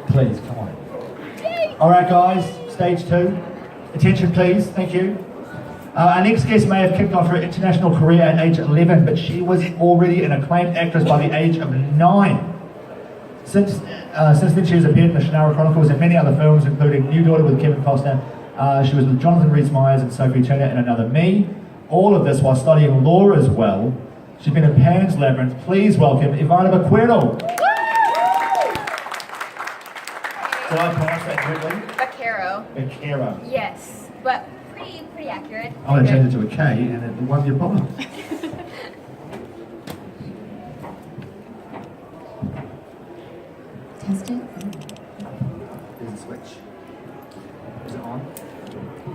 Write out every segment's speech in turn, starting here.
Please, come on. All right, guys, stage 2. Attention, please. Thank you. Our next guest may have kicked off her international career at age 11, but she was already an acclaimed actress by the age of 9. Since then, she has appeared in the Shannara Chronicles and many other films, including New Daughter with Kevin Costner. She was with Jonathan Rhys-Meyers and Sophie Turner in Another Me. All of this while studying law as well. She's been in Pan's Labyrinth. Please welcome Ivana Baquero. Did I pronounce that correctly? Baquero. Baquero. Yes, but pretty accurate. I'm going to change it to a K and it won't be a problem. Testing? There's a switch. Is it on?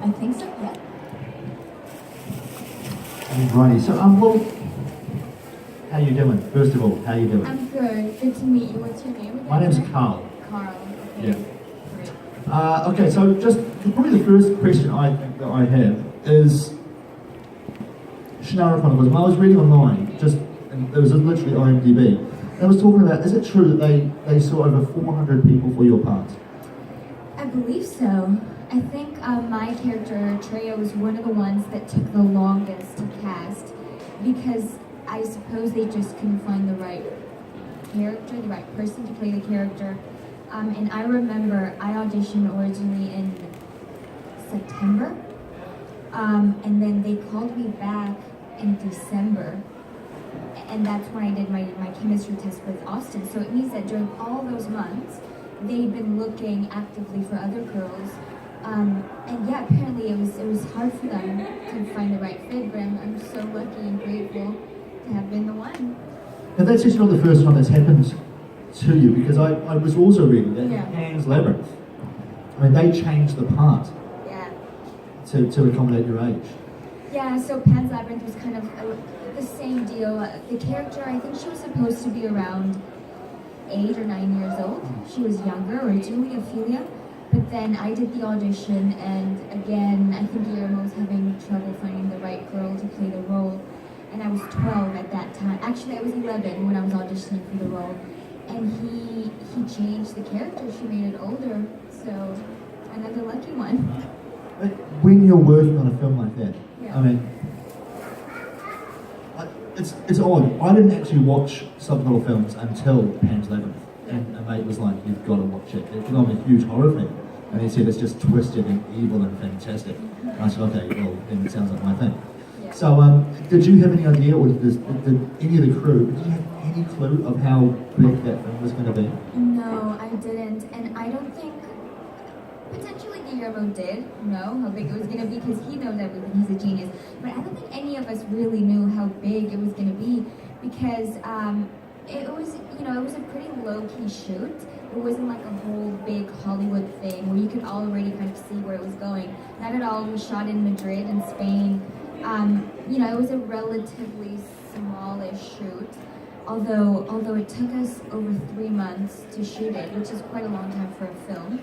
I think so, yeah. Alrighty, so well, how you doing? First of all, how you doing? I'm good. Good to meet you. What's your name again? My name's Carl. Carl. Okay. Yeah. Great. Okay, so just probably the first question I think that I have is Shannara Chronicles. When I was reading online, and it was literally IMDb, and I was talking about, is it true that they saw over 400 people for your part? I believe so. I think my character, Eretria, was one of the ones that took the longest to cast because I suppose they just couldn't find the right character, the right person to play the character. And I remember I auditioned originally in September, and then they called me back in December, and that's when I did my chemistry test with Austin. So it means that during all those months, they'd been looking actively for other girls. And yeah, apparently it was hard for them to find the right fit, but I'm so lucky and grateful to have been the one. And that's just not the first time that's happened to you, because I was also reading that in Pan's Labyrinth. I mean, they changed the part to accommodate your age. Yeah, so Pan's Labyrinth was kind of the same deal. The character, I think she was supposed to be around 8 or 9 years old. She was younger, originally, Ofelia. But then I did the audition, and again, I think Guillermo was having trouble finding the right girl to play the role. And I was 12 at that time. Actually, I was 11 when I was auditioning for the role. And he changed the character. She made it older. So, another lucky one. When you're working on a film like that, Yeah. I mean, it's odd. I didn't actually watch subtitle films until Pan's Labyrinth. And a mate was like, you've got to watch it. Because I'm a huge horror fan. And he said it's just twisted and evil and fantastic. And I said, okay, well, then it sounds like my thing. Yeah. So, did you have any idea, or did any of the crew, did you have any clue of how big that film was going to be? No, I didn't. And I don't think, potentially Guillermo did know how big it was going to be because he knows everything. He's a genius. But I don't think any of us really knew how big it was going to be because it was, it was a pretty low-key shoot. It wasn't like a whole big Hollywood thing where you could already kind of see where it was going. Not at all. We shot in Madrid and Spain. It was a relatively smallish shoot. Although it took us over 3 months to shoot it, which is quite a long time for a film.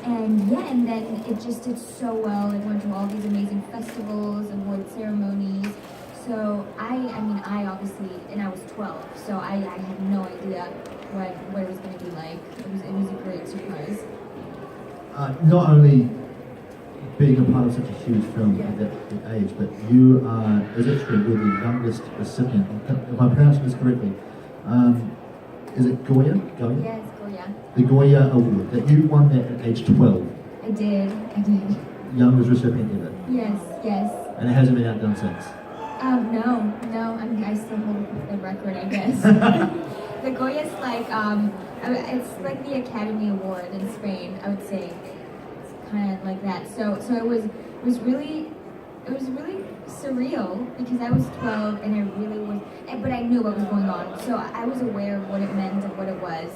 And then it just did so well. It went to all these amazing festivals, award ceremonies. So I obviously, and I was 12, so I had no idea what it was going to be like. It was a great surprise. Not only being a part of such a huge film at that age, but you are, is it true, you're the youngest recipient, if I pronounced this correctly, is it Goya? Yes, Goya. The Goya Award, that you won that at age 12. I did. Youngest recipient ever. Yes. And it hasn't been outdone since. No. I still hold the record, I guess. The Goya's like, it's like the Academy Award in Spain, I would say. It's kind of like that. So it was really surreal because I was 12 and it really was, but I knew what was going on. So I was aware of what it meant and what it was.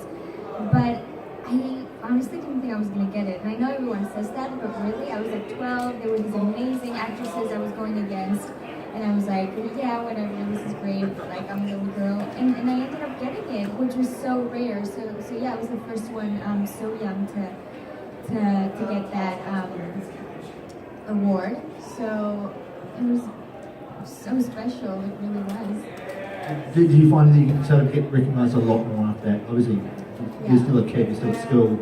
But I honestly didn't think I was going to get it. And I know everyone says that, but really, I was like 12. There were these amazing actresses I was going against. And I was like, yeah, whatever, this is great, like, I'm a little girl. And I ended up getting it, which was so rare. So yeah, I was the first one so young to get that award. So it was so special, it really was. Did you find that you can sort of get recognised a lot more after that? Obviously, You're still a kid, you're still at school,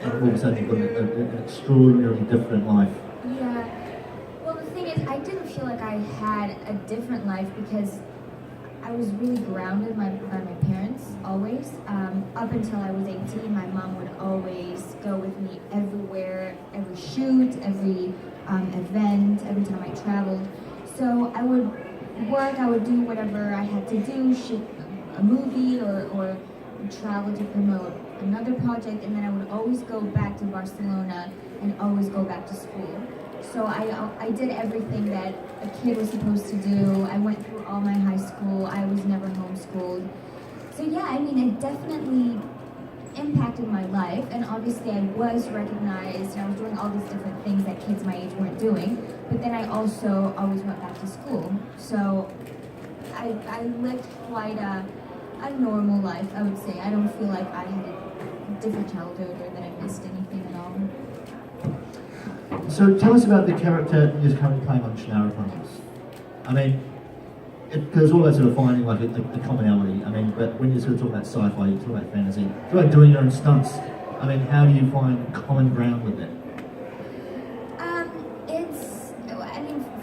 and all of a sudden you've got an extraordinarily different life. Yeah. Well, the thing is, I didn't feel like I had a different life because I was really grounded by my parents, always. Up until I was 18, my mom would always go with me everywhere, every shoot, every event, every time I traveled. So I would work, I would do whatever I had to do, shoot a movie or travel to promote another project, and then I would always go back to Barcelona and always go back to school. So I did everything that a kid was supposed to do. I went through all my high school. I was never homeschooled. So yeah, I mean, it definitely impacted my life, and obviously I was recognized, and I was doing all these different things that kids my age weren't doing, but then I also always went back to school. So I lived quite a normal life, I would say. I don't feel like I had a different childhood or that I missed anything at all. So tell us about the character you're currently playing on Shannara Chronicles. I mean, there's all that sort of finding like a commonality. I mean, but when you sort of talk about sci-fi, you talk about fantasy, you talk about doing your own stunts. I mean, how do you find common ground with it?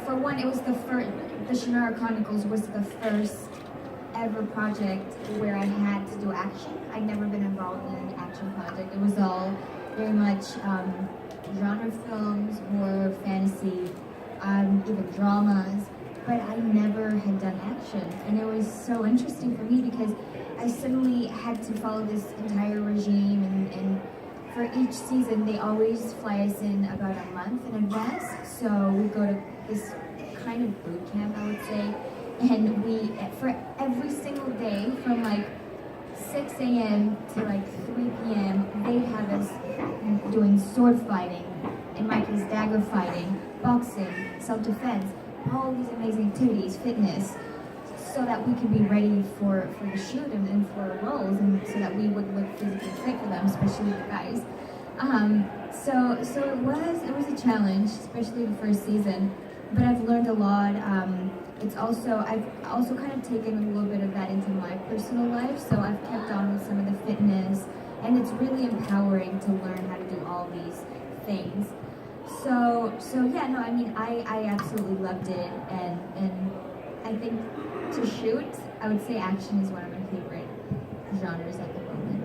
For one, it was the Shannara Chronicles was the first ever project where I had to do action. I'd never been involved in an action project. It was all very much genre films, horror, fantasy, even dramas, but I never had done action. And it was so interesting for me because I suddenly had to follow this entire regime, and for each season they always fly us in about a month in advance. So we go to this kind of boot camp, I would say, and we, for every single day from like 6 a.m. to like 3 p.m. they have us doing sword fighting, in my case dagger fighting, boxing, self-defense, all these amazing activities, fitness, so that we could be ready for the shoot and for our roles, and so that we would look physically fit for them, especially the guys. So it was a challenge, especially the first season, but I've learned a lot. I've also kind of taken a little bit of that into my personal life, so I've kept on with some of the fitness, and it's really empowering to learn how to do all these things. So yeah, no, I mean, I absolutely loved it, and I think to shoot, I would say action is one of my favorite genres at the moment.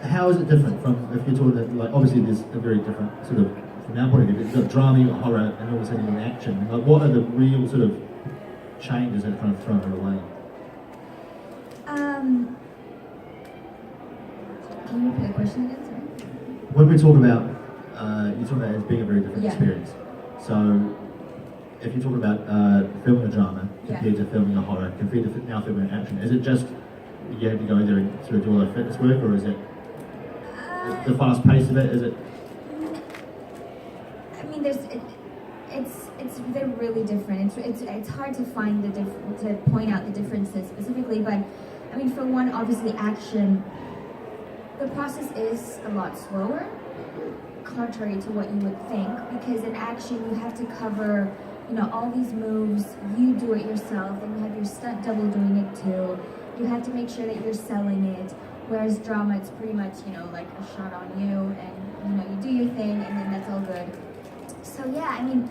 How is it different from, if you're talking about, like, obviously there's a very different sort of, from our point of view, you've got drama, you've got horror, and all of a sudden you've got action. Like, what are the real sort of changes that kind of thrown it away? Can you repeat the question again, sorry? When we talk about, you talk about it as being a very different experience. So, if you're talking about filming a drama compared to filming a horror, compared to now filming an action, is it just you have to go there and sort of do all the fitness work, or is it the fast pace of it? Is it? I mean, they're really different. It's hard to find to point out the differences specifically, but I mean, for one, obviously action, the process is a lot slower, contrary to what you would think, because in action you have to cover, all these moves, you do it yourself, and you have your stunt double doing it too. You have to make sure that you're selling it, whereas drama, it's pretty much, like a shot on you, and, you do your thing, and then that's all good. So yeah, I mean,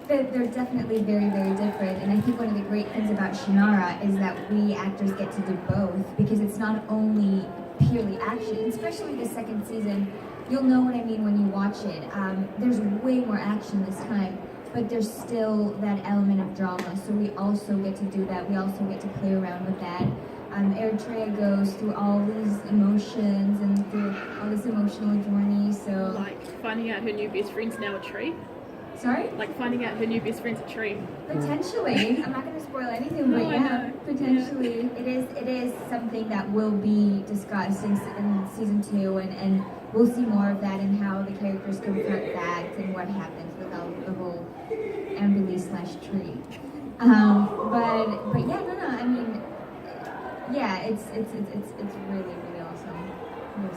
they're definitely very, very different, and I think one of the great things about Shannara is that we actors get to do both, because it's not only purely action, especially the second season. You'll know what I mean when you watch it. There's way more action this time, but there's still that element of drama, so we also get to do that. We also get to play around with that. Eretria goes through all these emotions and through all this emotional journey, so... Like finding out her new best friend's now a tree? Sorry? Like finding out her new best friend's a tree? Potentially. I'm not going to spoil anything, but yeah, potentially. Yeah. It is something that will be discussed in season 2, and we'll see more of that and how the characters confront that and what happens with the whole Ambulance/tree. But yeah, no, I mean, yeah, it's really, really awesome. We'll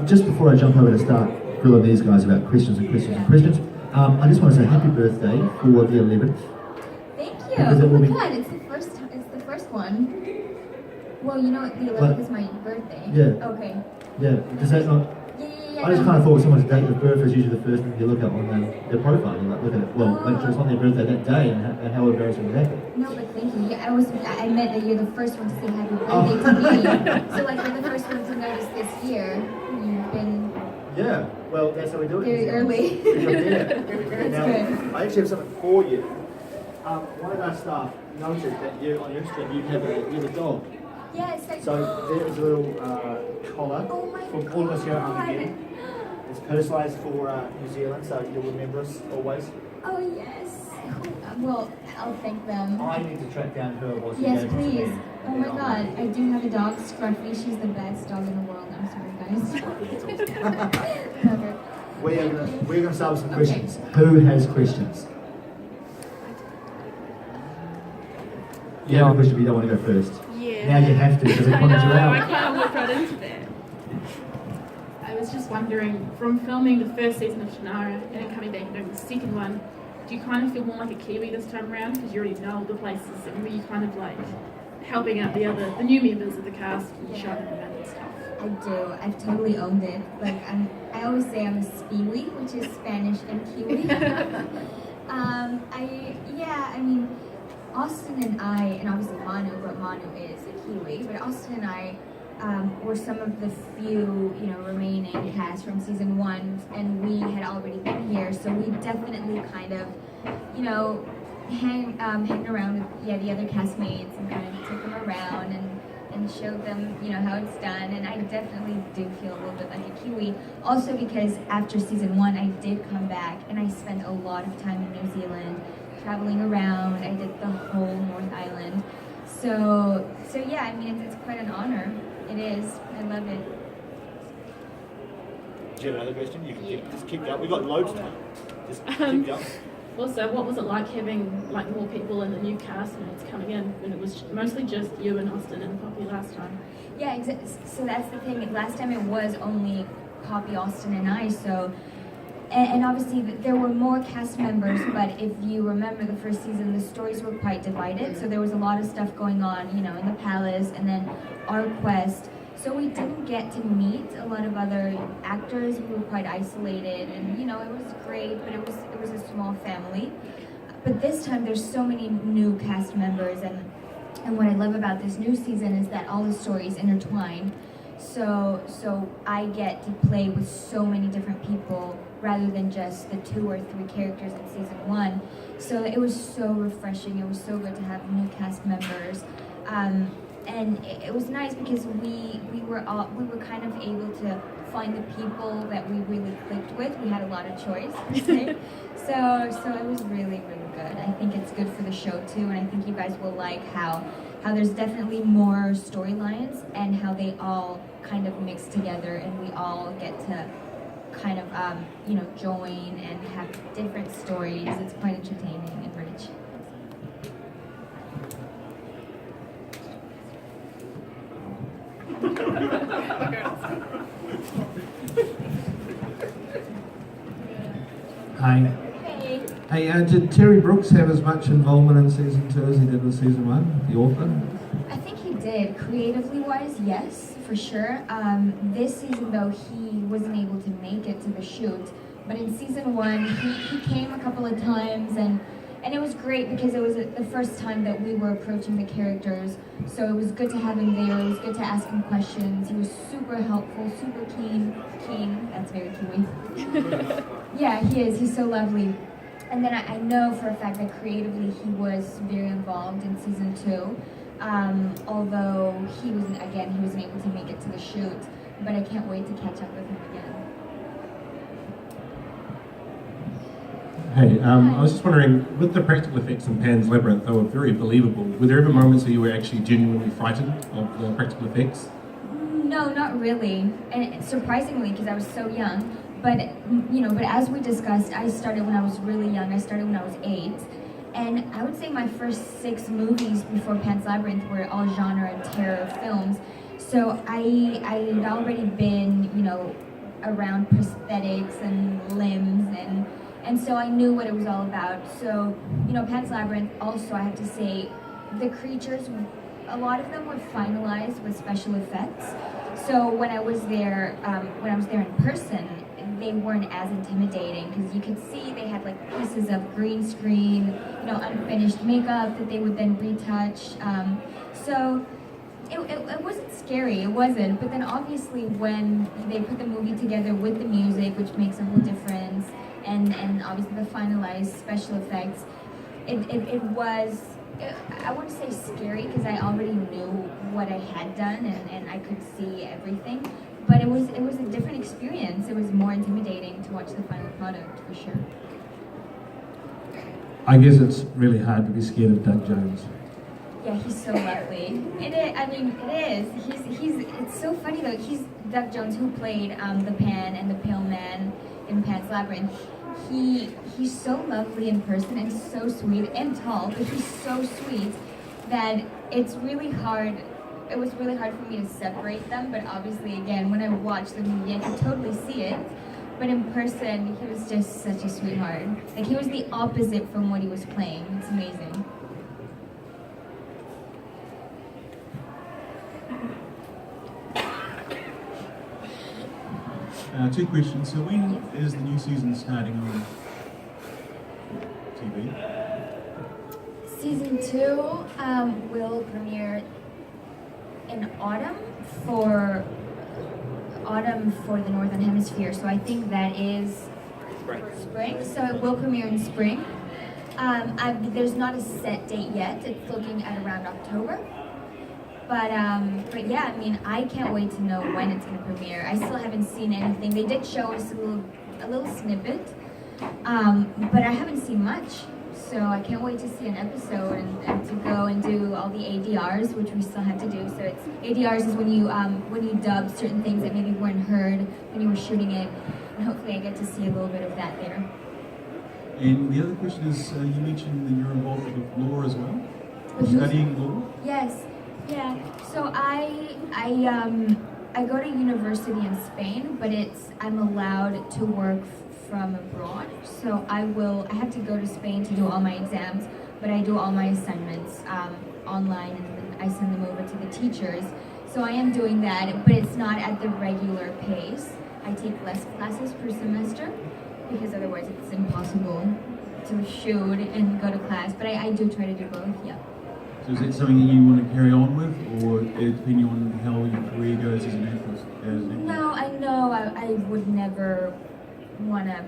see. Just before I jump over to start grilling these guys about questions, I just want to say happy birthday for the 11th. Thank you. Because Oh my God, it's the first one. Well, you know what? The 11th is my birthday. Yeah. Okay. Yeah, does that not... Yeah. I just kind of thought someone's date of birth is usually the first thing you look at on their profile. You like look at it, well, make sure it's not their birthday that day and how embarrassing would that be? No, but thank you. Yeah, I meant that you're the first one to say happy birthday to me. So like you're the first one to notice this year. You've been Yeah, well, that's how we do it. very early. That's Now, good. I actually have something for you. One of our staff noted that you, on your Instagram, you have a dog. Yes. So there is a little collar Oh my from all of us here at God. Armageddon. It's personalised for New Zealand, so you'll remember us always. Oh yes. Well, I'll thank them. I need to track down who it was. who Yes, gave it to please. me. Oh my God, I do have a dog, Scruffy. She's the best dog in the world. I'm sorry, guys. Perfect. We're going to start with some Okay. questions. Who has questions? You have a question, but you don't want to go first. Yeah. Now you have to because they I pointed you know, I out. kind of walked right into that. I was just wondering, from filming the first season of Shannara and then coming back and doing the second one, do you kind of feel more like a Kiwi this time around because you already know all the places, and were you kind of like helping out the new members of the cast and showing them around and stuff? I do. I've totally owned it. Like I always say I'm a Spiwi, which is Spanish and Kiwi. I mean, Austin and I, and obviously Manu, but Manu is a Kiwi, but Austin and I were some of the few, remaining cast from season 1, and we had already been here, so we definitely kind of, hang around with the other castmates and kind of took them around and showed them, how it's done, and I definitely do feel a little bit like a Kiwi. Also because after season 1, I did come back, and I spent a lot of time in New Zealand, traveling around. I did the whole North Island. So yeah, I mean, it's quite an honor. It is. I love it. Do you have another question? You can just keep going. We've got loads now. Just keep going. Also, what was it like having more people in the new castmates coming in when it was mostly just you and Austin and Poppy last time? Yeah, exactly. So that's the thing. Last time it was only Poppy, Austin, and I. So, and obviously there were more cast members. But if you remember the first season, the stories were quite divided. So there was a lot of stuff going on, in the palace, and then our quest. So we didn't get to meet a lot of other actors. We were quite isolated, and it was great, but it was a small family. But this time there's so many new cast members, and what I love about this new season is that all the stories intertwine. So I get to play with so many different people rather than just the 2 or 3 characters in season 1. So it was so refreshing. It was so good to have new cast members. And it was nice because we were kind of able to find the people that we really clicked with. We had a lot of choice, so it was really, really good. I think it's good for the show too, and I think you guys will like how there's definitely more storylines and how they all kind of mix together, and we all get to kind of join and have different stories. It's quite entertaining and rich. Hi. Hey. Hey, did Terry Brooks have as much involvement in season 2 as he did with season 1, the author? I think he did. Creatively wise, yes, for sure. This season, though, he wasn't able to make it to the shoot. But in season 1, he came a couple of times, and it was great because it was the first time that we were approaching the characters. So it was good to have him there. It was good to ask him questions. He was super helpful, super keen. That's very Kiwi. Yeah, he is. He's so lovely. And then I know for a fact that creatively he was very involved in season 2. Although he wasn't able to make it to the shoot. But I can't wait to catch up with him again. Hey, I was just wondering, with the practical effects in Pan's Labyrinth, they were very believable. Were there ever moments where you were actually genuinely frightened of the practical effects? No, not really. And surprisingly, because I was so young. But as we discussed, I started when I was really young. I started when I was 8. And I would say my first 6 movies before Pan's Labyrinth were all genre and terror films. So I'd already been, around prosthetics and limbs and so I knew what it was all about. So, Pan's Labyrinth, also I have to say, the creatures a lot of them were finalized with special effects. So when I was there in person, they weren't as intimidating because you could see they had like pieces of green screen, unfinished makeup that they would then retouch. So it wasn't scary, it wasn't. But then obviously when they put the movie together with the music, which makes a whole difference, and obviously the finalized special effects, it was, I wouldn't say scary because I already knew what I had done and I could see everything. But it was a different experience. It was more intimidating to watch the final product, for sure. I guess it's really hard to be scared of Doug Jones. Yeah, he's so lovely. It is. It's so funny though. He's Doug Jones, who played the Pan and the Pale Man in Pan's Labyrinth. He's so lovely in person and so sweet and tall, but he's so sweet that it's really hard. It was really hard for me to separate them, but obviously, again, when I watched the movie, I could totally see it. But in person, he was just such a sweetheart. Like, he was the opposite from what he was playing. It's amazing. Two questions. So when is the new season starting on TV? Season 2 will premiere in autumn for the Northern Hemisphere. So I think that is spring. So it will premiere in spring. There's not a set date yet. It's looking at around October. But yeah, I mean, I can't wait to know when it's going to premiere. I still haven't seen anything. They did show us a little snippet, but I haven't seen much. So I can't wait to see an episode and to go and do all the ADRs, which we still have to do. So ADRs is when you dub certain things that maybe weren't heard when you were shooting it, and hopefully I get to see a little bit of that there. And the other question is, you mentioned that you're involved with law as well. Studying law? Yes. Yeah. So I go to university in Spain, but I'm allowed to work from abroad. So I have to go to Spain to do all my exams, but I do all my assignments online, and then I send them over to the teachers. So I am doing that, but it's not at the regular pace. I take less classes per semester because otherwise it's impossible to shoot and go to class. But I do try to do both. Yeah. So is that something that you want to carry on with, or depending on how your career goes as an actress? No, I know I would never want to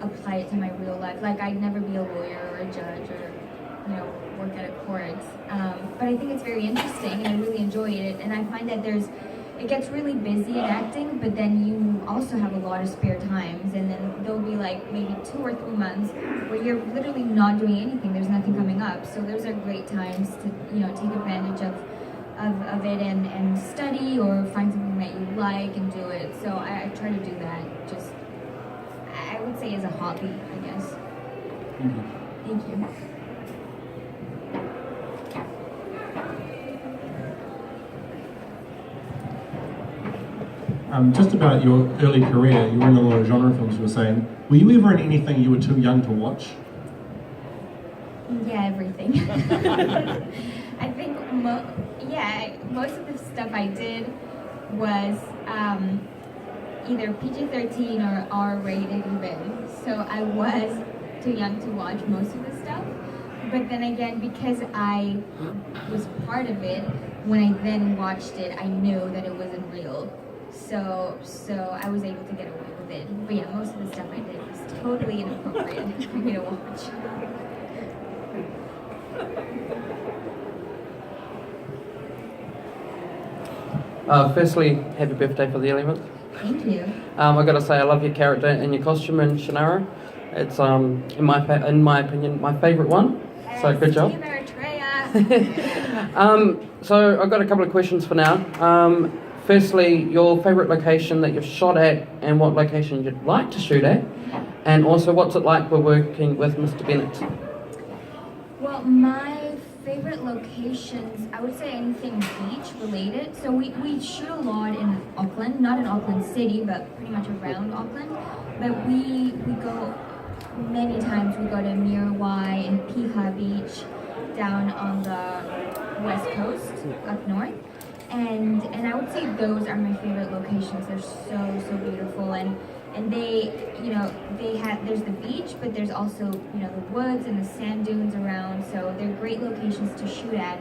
apply it to my real life. Like, I'd never be a lawyer or a judge or, work at a court. But I think it's very interesting and I really enjoy it. And I find that it gets really busy in acting, but then you also have a lot of spare times. And then there'll be like maybe 2 or 3 months where you're literally not doing anything. There's nothing coming up. So those are great times to, take advantage of it and study or find something that you like and do it. So I try to do that. Just, I would say as a hobby, I guess. Thank you. Just about your early career, you were in a lot of genre films, you were saying. Were you ever in anything you were too young to watch? Yeah, everything. I think, most of the stuff I did was either PG-13 or R-rated even. So I was too young to watch most of the stuff. But then again, because I was part of it, when I then watched it, I knew that it wasn't real. So I was able to get away with it. But yeah, most of the stuff I did was totally inappropriate for me to watch. Firstly, happy birthday for the 11th. Thank you. I got to say, I love your character and your costume in Shannara. It's in my opinion, my favourite one. So good job. Eretria. So I've got a couple of questions for now. Firstly, your favourite location that you've shot at and what location you'd like to shoot at, and also what's it like for working with Mr. Bennett? Well, my favorite locations, I would say anything beach related. So we shoot a lot in Auckland, not in Auckland City, but pretty much around Auckland. But we go many times. We go to Muriwai and Piha Beach, down on the West Coast, up north. And I would say those are my favorite locations. They're so beautiful, and they, there's the beach, but there's also, the woods and the sand dunes around, so they're great locations to shoot at.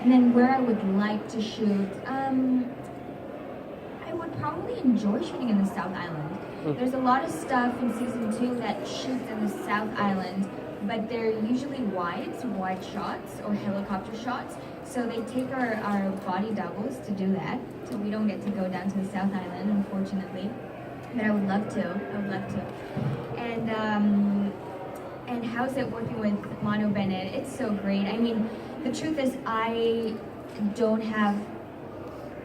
And then where I would like to shoot, I would probably enjoy shooting in the South Island. There's a lot of stuff in season 2 that shoots in the South Island, but they're usually wide shots or helicopter shots. So they take our body doubles to do that. So we don't get to go down to the South Island, unfortunately. But I would love to. And how's it working with Mono Bennett? It's so great. I mean, the truth is I don't have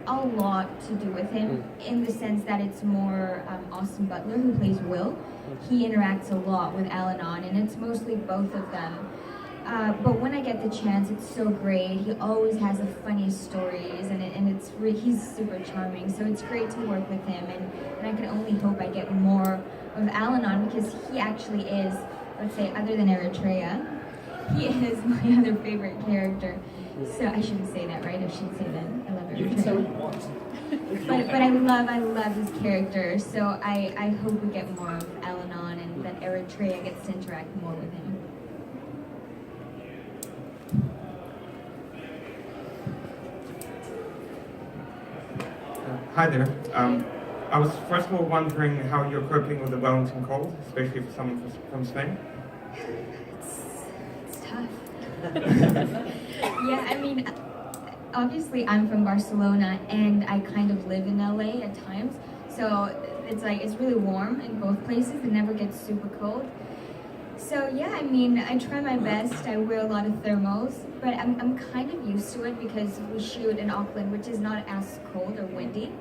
a lot to do with him in the sense that it's more Austin Butler, who plays Will. He interacts a lot with Al-Anon, and it's mostly both of them. But when I get the chance, it's so great. He always has the funniest stories, and he's super charming. So it's great to work with him, and I can only hope I get more of Al-Anon, because he actually is, let's say, other than Eretria, he is my other favorite character. So I shouldn't say that, right? I shouldn't say that. I love Eretria. You can say what you want. But I love his character. So I hope we get more of Al-Anon, and that Eretria gets to interact more with him. Hi there. I was first of all wondering how you're coping with the Wellington cold, especially for someone from Spain. It's tough. Yeah, I mean, obviously I'm from Barcelona, and I kind of live in LA at times. So it's really warm in both places. It never gets super cold. So yeah, I mean, I try my best. I wear a lot of thermals, but I'm kind of used to it because we shoot in Auckland, which is not as cold or windy.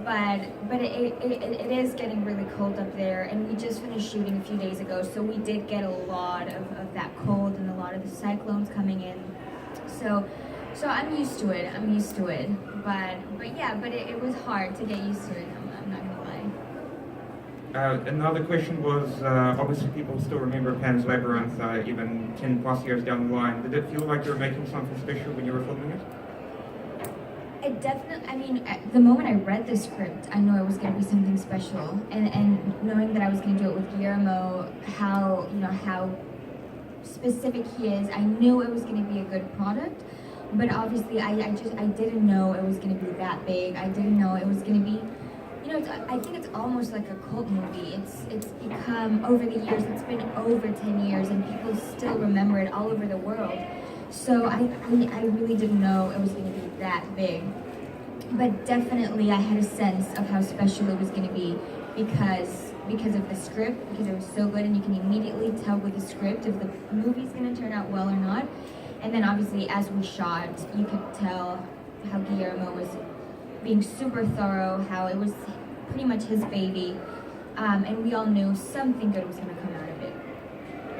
But it is getting really cold up there, and we just finished shooting a few days ago, so we did get a lot of that cold and a lot of the cyclones coming in. So I'm used to it. But it was hard to get used to it. I'm not gonna lie. Another question was, obviously people still remember Pan's Labyrinth, even 10 plus years down the line. Did it feel like you were making something special when you were filming it? It definitely, I mean, the moment I read the script, I knew it was going to be something special. And knowing that I was going to do it with Guillermo, how specific he is, I knew it was going to be a good product. But obviously, I didn't know it was going to be that big. I didn't know it was going to be, I think it's almost like a cult movie. It's become, over the years, it's been over 10 years, and people still remember it all over the world. So I really didn't know it was going to be that big. But definitely I had a sense of how special it was going to be because of the script, because it was so good, and you can immediately tell with the script if the movie's going to turn out well or not. And then obviously as we shot, you could tell how Guillermo was being super thorough, how it was pretty much his baby. And we all knew something good was going to come out of it.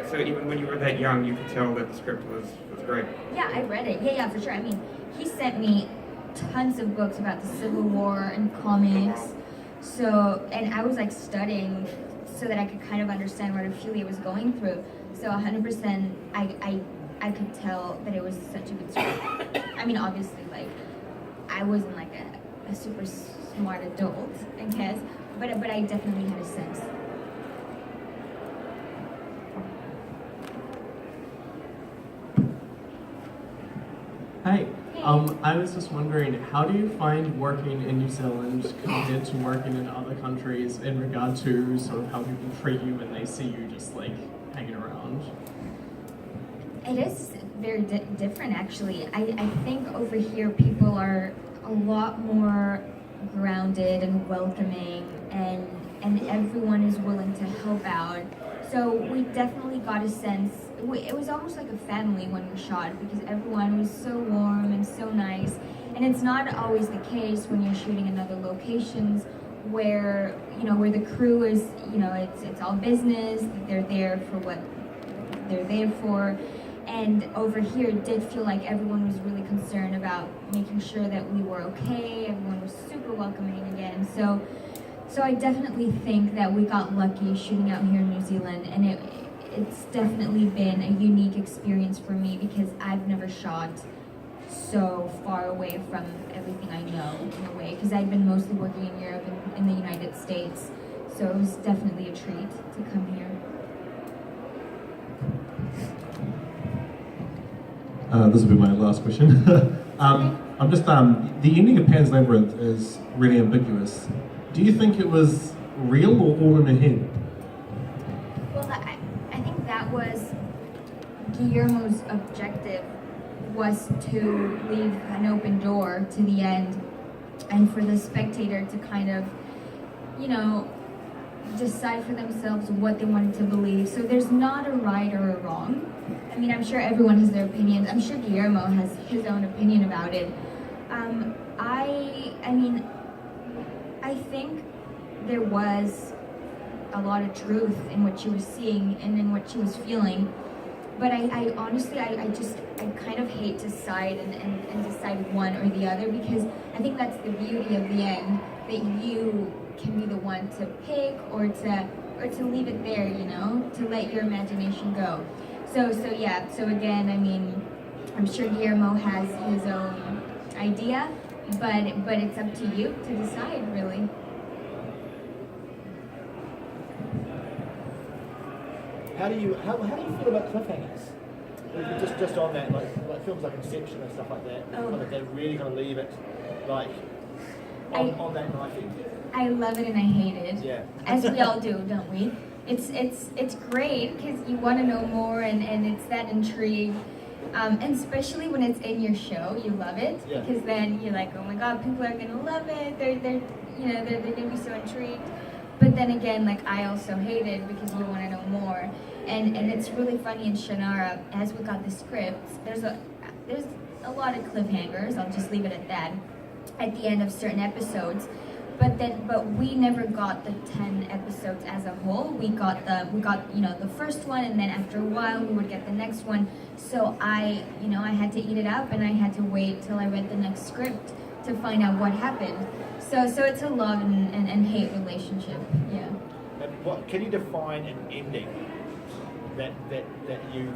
So even when you were that young, you could tell that the script was great. Yeah, I read it. Yeah, for sure. I mean, he sent me tons of books about the Civil War and comics. So, and I was like studying so that I could kind of understand what Ofelia was going through. So 100%, I could tell that it was such a good script. I mean, obviously, like, I wasn't like a super smart adult, I guess, but I definitely had a sense. Hi. I was just wondering, how do you find working in New Zealand compared to working in other countries in regard to sort of how people treat you when they see you just like hanging around? It is very different, actually. I think over here people are a lot more grounded and welcoming, and everyone is willing to help out. So we definitely got a sense. It was almost like a family when we shot, because everyone was so warm and so nice. And it's not always the case when you're shooting in other locations where the crew is, it's all business. They're there for what they're there for. And over here, it did feel like everyone was really concerned about making sure that we were okay. Everyone was super welcoming again. So I definitely think that we got lucky shooting out here in New Zealand, and it's definitely been a unique experience for me because I've never shot so far away from everything I know in a way, because I've been mostly working in Europe and in the United States, so it was definitely a treat to come here. This will be my last question. I'm just the ending of Pan's Labyrinth is really ambiguous. Do you think it was real or all in her head? Well, I think that was Guillermo's objective, was to leave an open door to the end, and for the spectator to kind of, you know, decide for themselves what they wanted to believe. So there's not a right or a wrong. I mean, I'm sure everyone has their opinions. I'm sure Guillermo has his own opinion about it. I think there was a lot of truth in what she was seeing and in what she was feeling. But I honestly, I kind of hate to side and decide one or the other, because I think that's the beauty of the end, that you can be the one to pick or to leave it there, you know, to let your imagination go. So again, I mean, I'm sure Guillermo has his own idea, but it's up to you to decide, really. How do you feel about cliffhangers? Just on that, like films like Inception and stuff like that. Oh. They really kind of leave it like on that knife edge. I love it and I hate it. Yeah. As we all do, don't we? It's great because you want to know more and it's that intrigue. And especially when it's in your show, you love it, Yeah. because then you're like, oh my god, people are gonna love it. They're gonna be so intrigued. But then again, like, I also hate it because you want to know more. And it's really funny in Shannara, as we got the scripts, there's a lot of cliffhangers. I'll just leave it at that. At the end of certain episodes. But we never got the 10 episodes as a whole. We got the first one, and then after a while we would get the next one. So I had to eat it up, and I had to wait till I read the next script to find out what happened. So it's a love and hate relationship. Yeah. And can you define an ending that you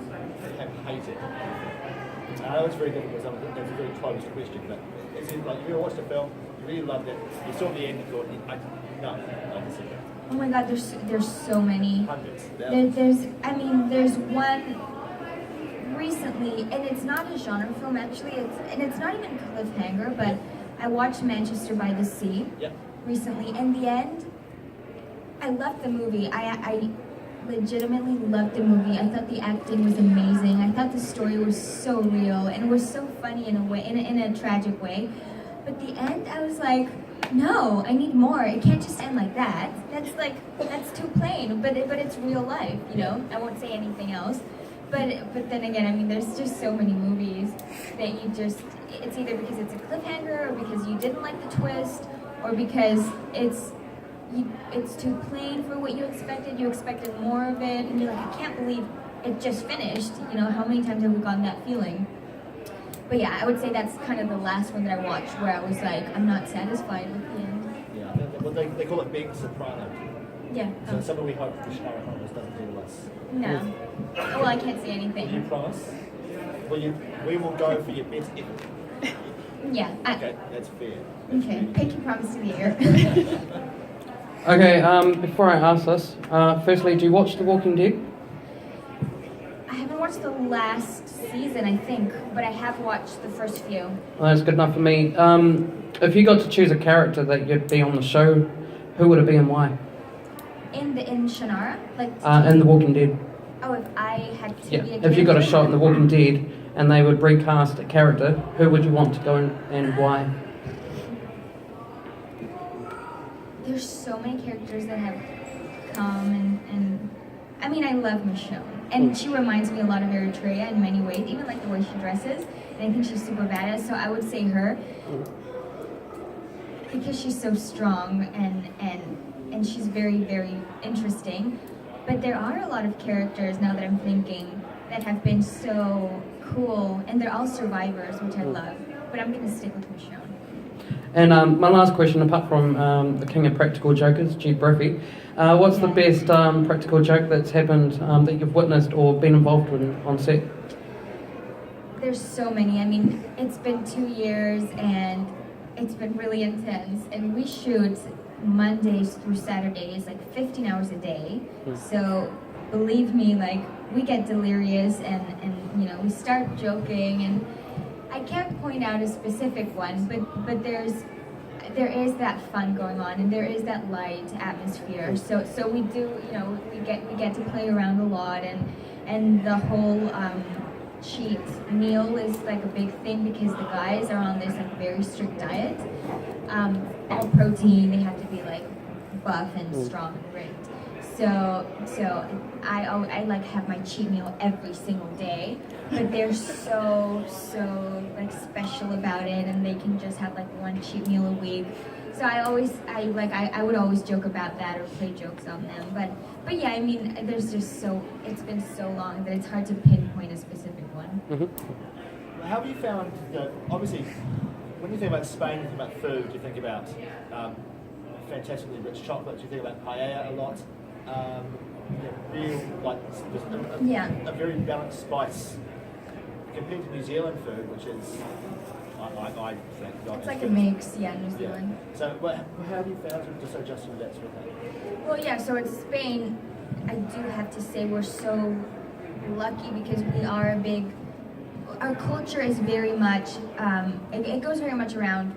have hated? I know it's very difficult. That's a very closed question, but is it like you watched a film, you really loved it, you saw the end and thought, no, I can see that. Oh my god, there's so many. Hundreds. There's one recently, and it's not a genre film actually. It's not even cliffhanger, but I watched Manchester by the Sea recently. In the end, I loved the movie. I legitimately loved the movie. I thought the acting was amazing. I thought the story was so real and was so funny in a way, in a tragic way. But the end, I was like, no, I need more. It can't just end like that. That's too plain. But it's real life, you know. I won't say anything else. But then again, I mean, there's just so many movies that it's either because it's a cliffhanger or because you didn't like the twist or because it's too plain for what you expected. You expected more of it, and you're like, I can't believe it just finished. You know, how many times have we gotten that feeling? But yeah, I would say that's kind of the last one that I watched where I was like, I'm not satisfied with the end. Yeah, well, they call it being soprano. Yeah. So something we hope the Shannara Chronicles doesn't do to us. No. Well, I can't say anything. Will you promise? We will go for your best effort. Yeah. Okay, that's fair. Okay, pinky promise to the air. Okay, before I ask this, firstly, do you watch The Walking Dead? I haven't watched the last season, I think, but I have watched the first few. Well, that's good enough for me. If you got to choose a character that you'd be on the show, who would it be and why? In Shannara? In The Walking Dead. Oh, if I had to be a character? If you got a shot in The Walking Dead and they would recast a character, who would you want to go in and why? There's so many characters that have come and I mean, I love Michonne. And she reminds me a lot of Eretria in many ways, even like the way she dresses. And I think she's super badass, so I would say her. Because she's so strong and she's very, very interesting. But there are a lot of characters, now that I'm thinking, that have been so cool. And they're all survivors, which I love. But I'm going to stick with Michonne. And my last question, apart from the king of practical jokers, G. Briffy, what's the best practical joke that's happened that you've witnessed or been involved in on set? There's so many. I mean, it's been 2 years and it's been really intense. And we shoot Mondays through Saturdays, like 15 hours a day. So believe me, like we get delirious and we start joking, and I can't point out a specific one, but there is that fun going on, and there is that light atmosphere. So we do, we get to play around a lot, and the whole cheat meal is like a big thing because the guys are on this like very strict diet. All protein, they have to be like buff and strong and ripped. So I like have my cheat meal every single day, but they're so like special about it, and they can just have like one cheat meal a week. So I would always joke about that or play jokes on them. But yeah, I mean, it's been so long that it's hard to pinpoint a specific one. How have you found, obviously, when you think about Spain, you think about food, you think about fantastically rich chocolates, you think about paella a lot. Real, like, just a very balanced spice compared to New Zealand food, which is, I think, it's like a mix, New Zealand. Yeah. So, how have you found sort of just adjusting to that sort of thing? Well, yeah, so in Spain, I do have to say we're so lucky because we are our culture is very much, it goes very much around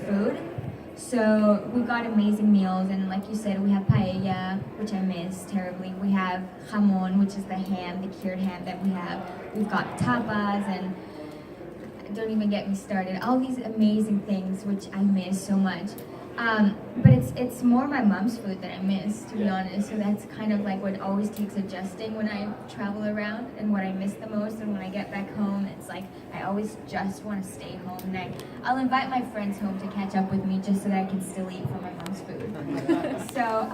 food. So we've got amazing meals, and like you said, we have paella, which I miss terribly. We have jamon, which is the ham, the cured ham that we have. We've got tapas, and don't even get me started. All these amazing things, which I miss so much. But it's more my mom's food that I miss, to be honest. So that's kind of like what always takes adjusting when I travel around, and what I miss the most. And when I get back home, it's like I always just want to stay home, and I'll invite my friends home to catch up with me just so that I can still eat from my mom's food. So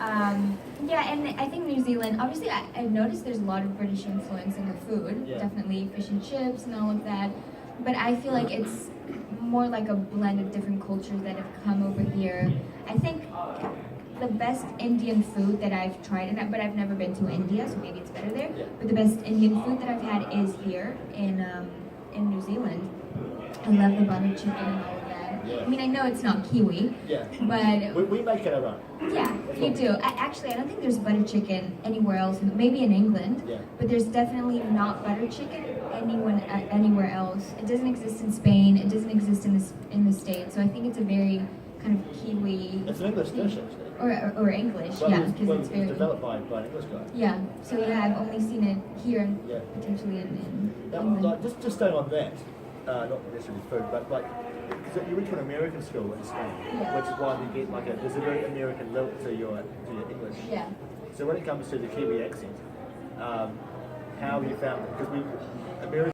yeah, and I think New Zealand, obviously I've noticed there's a lot of British influence in the food, definitely fish and chips and all of that. But I feel like it's more like a blend of different cultures that have come over here. I think the best Indian food that I've tried, but I've never been to India, so maybe it's better there. But the best Indian food that I've had is here in New Zealand. I love the butter chicken and all of that. I mean, I know it's not Kiwi, but we make it our own. Yeah, you do. I don't think there's butter chicken anywhere else. Maybe in England, but there's definitely not butter chicken anywhere else. It doesn't exist in Spain. It doesn't exist in the States. So I think it's a very kind of Kiwi. It's an English dish, actually. Or English, because it's very developed by an English guy. Yeah. So yeah, I've only seen it here and potentially in England. Like, just staying on that, not necessarily food, but like, because you went to an American school in Spain, which is why we get like there's a very American lilt to your English. Yeah. So when it comes to the Kiwi accent, how have you found it? Because American